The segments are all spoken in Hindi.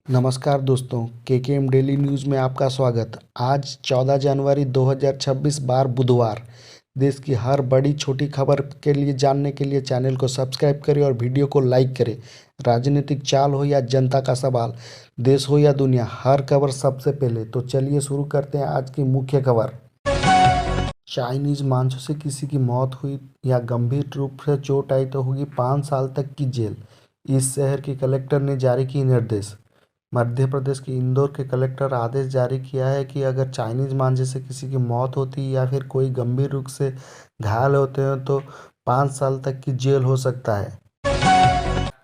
नमस्कार दोस्तों, केकेएम डेली न्यूज़ में आपका स्वागत। आज 14 जनवरी 2026 बार बुधवार। देश की हर बड़ी छोटी खबर के लिए जानने के लिए चैनल को सब्सक्राइब करें और वीडियो को लाइक करें। राजनीतिक चाल हो या जनता का सवाल, देश हो या दुनिया, हर खबर सबसे पहले। तो चलिए शुरू करते हैं आज की मुख्य खबर। चाइनीज मांझों से किसी की मौत हुई या गंभीर रूप से चोट आई तो होगी 5 साल तक की जेल। इस शहर की कलेक्टर ने जारी की निर्देश। मध्य प्रदेश के इंदौर के कलेक्टर आदेश जारी किया है कि अगर चाइनीज मांझे से किसी की मौत होती है या फिर कोई गंभीर रूप से घायल होते हैं तो 5 साल तक की जेल हो सकता है।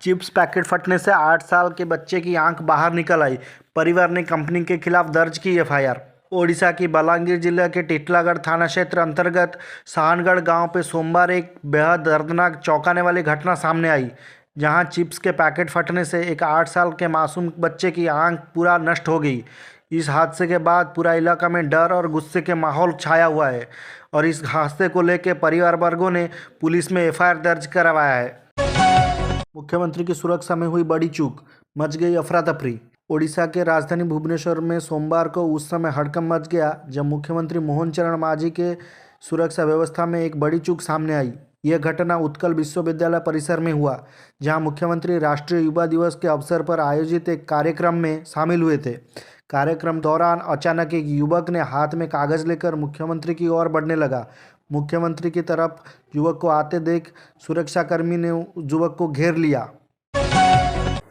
चिप्स पैकेट फटने से 8 साल के बच्चे की आंख बाहर निकल आई। परिवार ने कंपनी के खिलाफ दर्ज की एफआईआर। ओडिशा की बलांगीर जिले के टिटलागढ़ थाना क्षेत्र अंतर्गत साहनगढ़ गांव पे सोमवार एक बेहद दर्दनाक चौंकाने वाली घटना सामने आई, जहां चिप्स के पैकेट फटने से एक 8 साल के मासूम बच्चे की आंख पूरा नष्ट हो गई। इस हादसे के बाद पूरा इलाका में डर और गुस्से के माहौल छाया हुआ है और इस हादसे को लेकर परिवार वर्गों ने पुलिस में एफआईआर दर्ज करवाया है। मुख्यमंत्री की सुरक्षा में हुई बड़ी चूक, मच गई अफरा तफरी। ओडिशा के राजधानी भुवनेश्वर में सोमवार को उस समय हड़कंप मच गया जब मुख्यमंत्री मोहन चरण मांझी के सुरक्षा व्यवस्था में एक बड़ी चूक सामने आई। यह घटना उत्कल विश्वविद्यालय परिसर में हुआ, जहां मुख्यमंत्री राष्ट्रीय युवा दिवस के अवसर पर आयोजित एक कार्यक्रम में शामिल हुए थे। कार्यक्रम दौरान अचानक एक युवक ने हाथ में कागज लेकर मुख्यमंत्री की ओर बढ़ने लगा। मुख्यमंत्री की तरफ युवक को आते देख सुरक्षाकर्मी ने युवक को घेर लिया।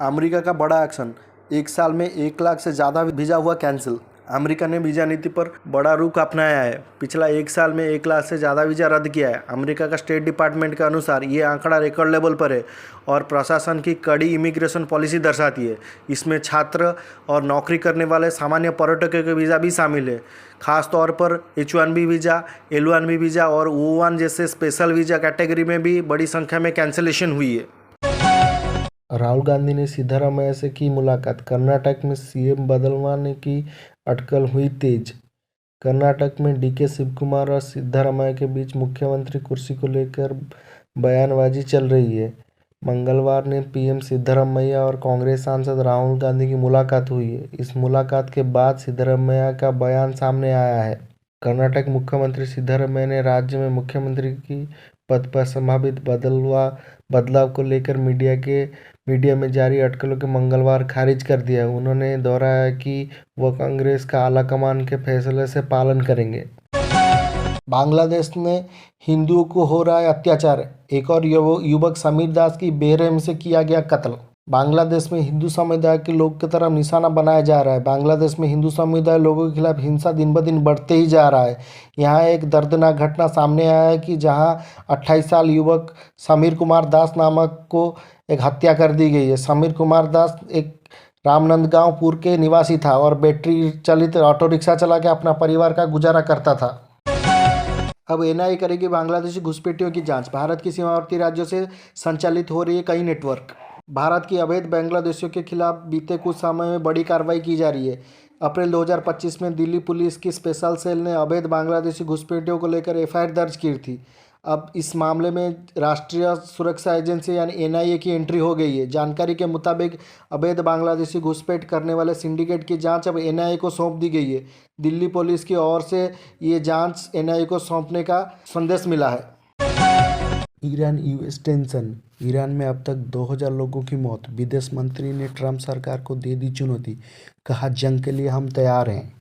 अमेरिका का बड़ा एक्शन, 1 साल में 1 लाख से ज़्यादा वीज़ा हुआ कैंसिल। अमेरिका ने वीज़ा नीति पर बड़ा रुख अपनाया है। पिछला 1 साल में 1 लाख से ज़्यादा वीज़ा रद्द किया है। अमेरिका का स्टेट डिपार्टमेंट के अनुसार ये आंकड़ा रिकॉर्ड लेवल पर है और प्रशासन की कड़ी इमिग्रेशन पॉलिसी दर्शाती है। इसमें छात्र और नौकरी करने वाले सामान्य पर्यटकों के वीज़ा भी शामिल है। खास तौर पर H1B वीज़ा, L1B वीज़ा और O1 जैसे स्पेशल वीज़ा कैटेगरी में भी बड़ी संख्या में कैंसिलेशन हुई है। राहुल गांधी ने सिद्धारमैया से की मुलाकात। कर्नाटक में सीएम बदलवाने की अटकल हुई तेज। कर्नाटक में डीके शिवकुमार और सिद्धारमैया के बीच मुख्यमंत्री कुर्सी को लेकर बयानबाजी चल रही है। मंगलवार ने पीएम सिद्धारमैया और कांग्रेस सांसद राहुल गांधी की मुलाकात हुई है। इस मुलाकात के बाद सिद्धारमैया का बयान सामने आया है। कर्नाटक मुख्यमंत्री सिद्धारमैया ने राज्य में मुख्यमंत्री की पद पर संभावित बदलाव को लेकर मीडिया में जारी अटकलों के मंगलवार खारिज कर दिया। उन्होंने दोहराया कि वह कांग्रेस का आलाकमान के फैसले से पालन करेंगे। बांग्लादेश में हिंदुओं को हो रहा है अत्याचार। एक और युवक समीर दास की बेरहमी से किया गया कत्ल। बांग्लादेश में हिंदू समुदाय के लोग की तरफ निशाना बनाया जा रहा है। बांग्लादेश में हिंदू समुदाय लोगों के खिलाफ हिंसा दिन ब दिन बढ़ते ही जा रहा है। यहाँ एक दर्दनाक घटना सामने आया है कि जहाँ 28 साल युवक समीर कुमार दास नामक को एक हत्या कर दी गई है। समीर कुमार दास एक रामनंदगांव के निवासी था और बैटरी चालित ऑटो रिक्शा चला के अपना परिवार का गुजारा करता था। अब एनआईए करेगी बांग्लादेशी घुसपैठियों की जांच। भारत की सीमावर्ती राज्यों से संचालित हो रही है कई नेटवर्क। भारत की अवैध बांग्लादेशियों के खिलाफ बीते कुछ समय में बड़ी कार्रवाई की जा रही है। अप्रैल 2025 में दिल्ली पुलिस की स्पेशल सेल ने अवैध बांग्लादेशी घुसपैठियों को लेकर एफआईआर दर्ज की थी। अब इस मामले में राष्ट्रीय सुरक्षा एजेंसी यानी एनआईए की एंट्री हो गई है। जानकारी के मुताबिक अवैध बांग्लादेशी घुसपैठ करने वाले सिंडिकेट की जांच अब एनआईए को सौंप दी गई है। दिल्ली पुलिस की ओर से ये जांच एनआईए को सौंपने का संदेश मिला है। ईरान यूएस टेंशन, ईरान में अब तक 2000 लोगों की मौत। विदेश मंत्री ने ट्रंप सरकार को दे दी चुनौती, कहा जंग के लिए हम तैयार हैं।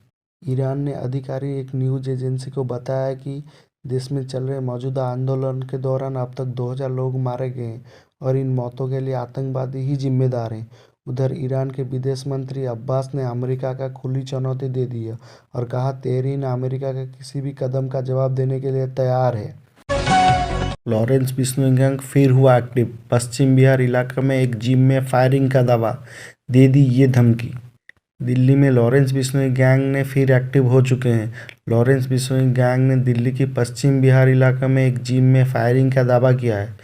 ईरान ने अधिकारी एक न्यूज़ एजेंसी को बताया कि देश में चल रहे मौजूदा आंदोलन के दौरान अब तक 2000 लोग मारे गए हैं और इन मौतों के लिए आतंकवादी ही जिम्मेदार हैं। उधर ईरान के विदेश मंत्री अब्बास ने अमेरिका का खुली चुनौती दे दी है और कहा तेहरान अमेरिका के किसी भी कदम का जवाब देने के लिए तैयार है। लॉरेंस बिश्नोई गैंग फिर हुआ एक्टिव। पश्चिम बिहार इलाके में एक जिम में फायरिंग का दावा, दे दी ये धमकी। दिल्ली में लॉरेंस बिश्नोई गैंग ने फिर एक्टिव हो चुके हैं। लॉरेंस बिश्नोई गैंग ने दिल्ली की पश्चिम बिहार इलाके में एक जिम में फायरिंग का दावा किया है।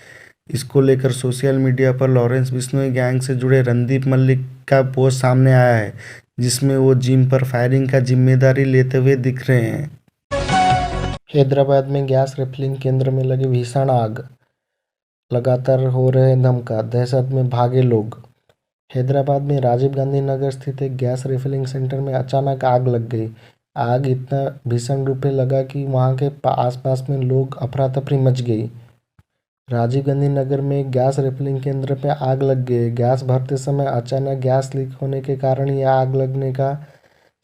इसको लेकर सोशल मीडिया पर लॉरेंस बिश्नोई गैंग से जुड़े रणदीप मलिक का पोस्ट सामने आया है, जिसमें वो जिम पर फायरिंग का जिम्मेदारी लेते हुए दिख रहे हैं। हैदराबाद में गैस रिफिलिंग केंद्र में लगी भीषण आग, लगातार हो रहे धमका, दहशत में भागे लोग। हैदराबाद में राजीव गांधी नगर स्थित एक गैस रिफिलिंग सेंटर में अचानक आग लग गई। आग इतना भीषण रूप से लगा कि वहां के आसपास में लोग अफरा तफरी मच गई। राजीव गांधी नगर में एक गैस रिफिलिंग केंद्र पे आग लग गई। गैस भरते समय अचानक गैस लीक होने के कारण यह आग लगने का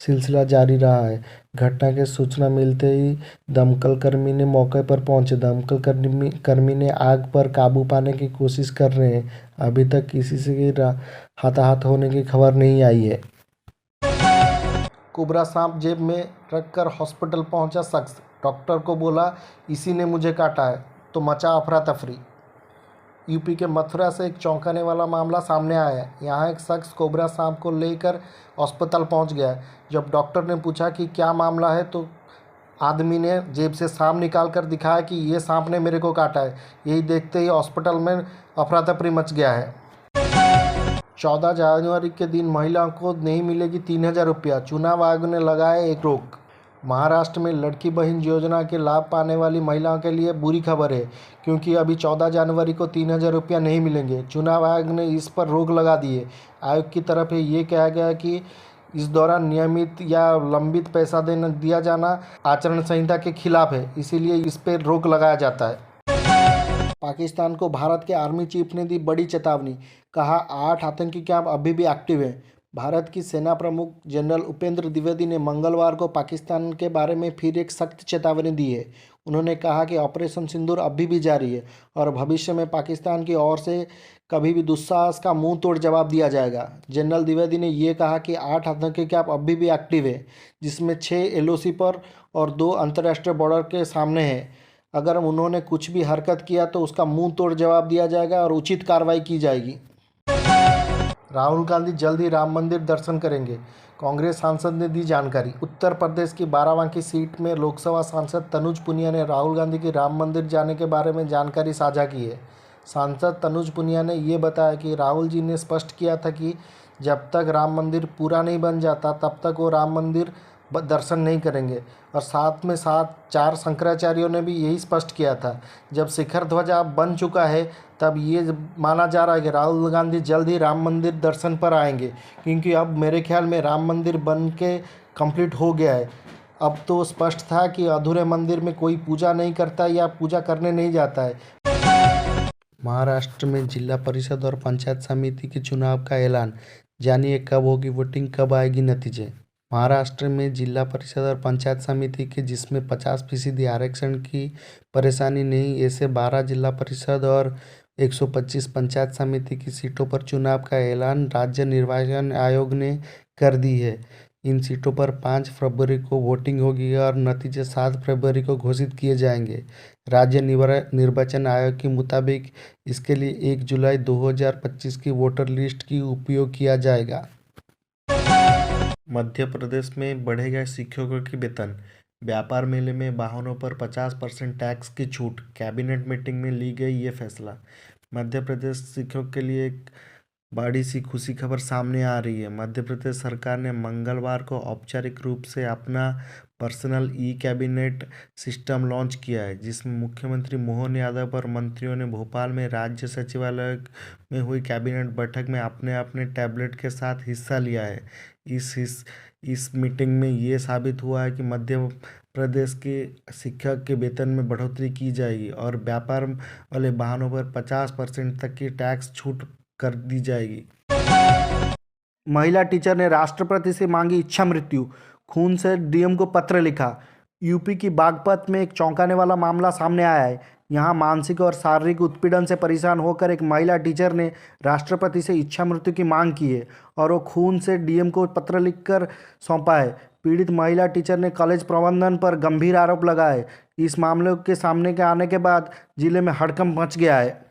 सिलसिला जारी रहा है। घटना की सूचना मिलते ही दमकल कर्मी ने मौके पर पहुंचे। दमकल कर्मी ने आग पर काबू पाने की कोशिश कर रहे हैं। अभी तक किसी से हताहत होने की खबर नहीं आई है। कोबरा सांप जेब में रखकर हॉस्पिटल पहुंचा शख्स, डॉक्टर को बोला इसी ने मुझे काटा है, तो मचा अफरा तफरी। यूपी के मथुरा से एक चौंकाने वाला मामला सामने आया है। यहाँ एक शख्स कोबरा सांप को लेकर अस्पताल पहुँच गया है। जब डॉक्टर ने पूछा कि क्या मामला है, तो आदमी ने जेब से सांप निकाल कर दिखाया कि ये सांप ने मेरे को काटा है। यही देखते ही हॉस्पिटल में अफरा तफरी मच गया है। 14 जनवरी के दिन महिलाओं को नहीं मिलेगी 3000 रुपया, चुनाव आयोग ने लगाया एक रोक। महाराष्ट्र में लड़की बहन योजना के लाभ पाने वाली महिलाओं के लिए बुरी खबर है, क्योंकि अभी 14 जनवरी को 3000 रुपया नहीं मिलेंगे। चुनाव आयोग ने इस पर रोक लगा दी है। आयोग की तरफ से ये कहा गया कि इस दौरान नियमित या लंबित पैसा दिया जाना आचरण संहिता के खिलाफ है, इसीलिए इस पर रोक लगाया जाता है। पाकिस्तान को भारत के आर्मी चीफ ने दी बड़ी चेतावनी, कहा 8 आतंकी कैंप अभी भी एक्टिव है। भारत की सेना प्रमुख जनरल उपेंद्र द्विवेदी ने मंगलवार को पाकिस्तान के बारे में फिर एक सख्त चेतावनी दी है। उन्होंने कहा कि ऑपरेशन सिंदूर अभी भी जारी है और भविष्य में पाकिस्तान की ओर से कभी भी दुस्साहस का मुंह तोड़ जवाब दिया जाएगा। जनरल द्विवेदी ने यह कहा कि 8 आतंकी कैंप अभी भी एक्टिव है, जिसमें 6 एलओसी पर और 2 अंतर्राष्ट्रीय बॉर्डर के सामने हैं। अगर उन्होंने कुछ भी हरकत किया तो उसका मुंह तोड़ जवाब दिया जाएगा और उचित कार्रवाई की जाएगी। राहुल गांधी जल्द ही राम मंदिर दर्शन करेंगे, कांग्रेस सांसद ने दी जानकारी। उत्तर प्रदेश की बाराबंकी सीट में लोकसभा सांसद तनुज पुनिया ने राहुल गांधी की राम मंदिर जाने के बारे में जानकारी साझा की है। सांसद तनुज पुनिया ने ये बताया कि राहुल जी ने स्पष्ट किया था कि जब तक राम मंदिर पूरा नहीं बन जाता तब तक वो राम मंदिर दर्शन नहीं करेंगे, और साथ में 4 शंकराचार्यों ने भी यही स्पष्ट किया था। जब शिखर ध्वजा बन चुका है तब ये माना जा रहा है कि राहुल गांधी जल्द ही राम मंदिर दर्शन पर आएंगे, क्योंकि अब मेरे ख्याल में राम मंदिर बन के कंप्लीट हो गया है। अब तो स्पष्ट था कि अधूरे मंदिर में कोई पूजा नहीं करता या पूजा करने नहीं जाता है। महाराष्ट्र में जिला परिषद और पंचायत समिति के चुनाव का ऐलान, जानिए कब होगी वोटिंग, कब आएगी नतीजे। महाराष्ट्र में जिला परिषद और पंचायत समिति के जिसमें 50% आरक्षण की परेशानी नहीं, ऐसे 12 जिला परिषद और 125 पंचायत समिति की सीटों पर चुनाव का ऐलान राज्य निर्वाचन आयोग ने कर दी है। इन सीटों पर 5 फरवरी को वोटिंग होगी और नतीजे 7 फरवरी को घोषित किए जाएंगे। राज्य निर्वाचन आयोग के मुताबिक इसके लिए 1 जुलाई 2025 की वोटर लिस्ट की उपयोग किया जाएगा। मध्य प्रदेश में बढ़ेगा शिक्षकों की वेतन, व्यापार मेले में वाहनों पर 50% टैक्स की छूट। कैबिनेट मीटिंग में ली गई ये फैसला। मध्य प्रदेश शिक्षकों के लिए एक बड़ी सी खुशी खबर सामने आ रही है। मध्य प्रदेश सरकार ने मंगलवार को औपचारिक रूप से अपना personal e cabinet system launch किया है, जिसमें मुख्यमंत्री मोहन यादव और मंत्रियों ने भोपाल में राज्य सचिवालय में हुई कैबिनेट बैठक में अपने अपने टैबलेट के साथ हिस्सा लिया है। इस मीटिंग में ये साबित हुआ है कि मध्य प्रदेश के शिक्षक के वेतन में बढ़ोतरी की जाएगी और व्यापार वाले वाहनों पर 50% तक की टैक्स छूट कर दी जाएगी। महिला टीचर ने राष्ट्रपति से मांगी इच्छा मृत्यु, खून से डीएम को पत्र लिखा। यूपी की बागपत में एक चौंकाने वाला मामला सामने आया है। यहाँ मानसिक और शारीरिक उत्पीड़न से परेशान होकर एक महिला टीचर ने राष्ट्रपति से इच्छा मृत्यु की मांग की है और वो खून से डीएम को पत्र लिखकर सौंपा है। पीड़ित महिला टीचर ने कॉलेज प्रबंधन पर गंभीर आरोप लगाए। इस मामले के सामने आने के बाद जिले में हड़कंप मच गया है।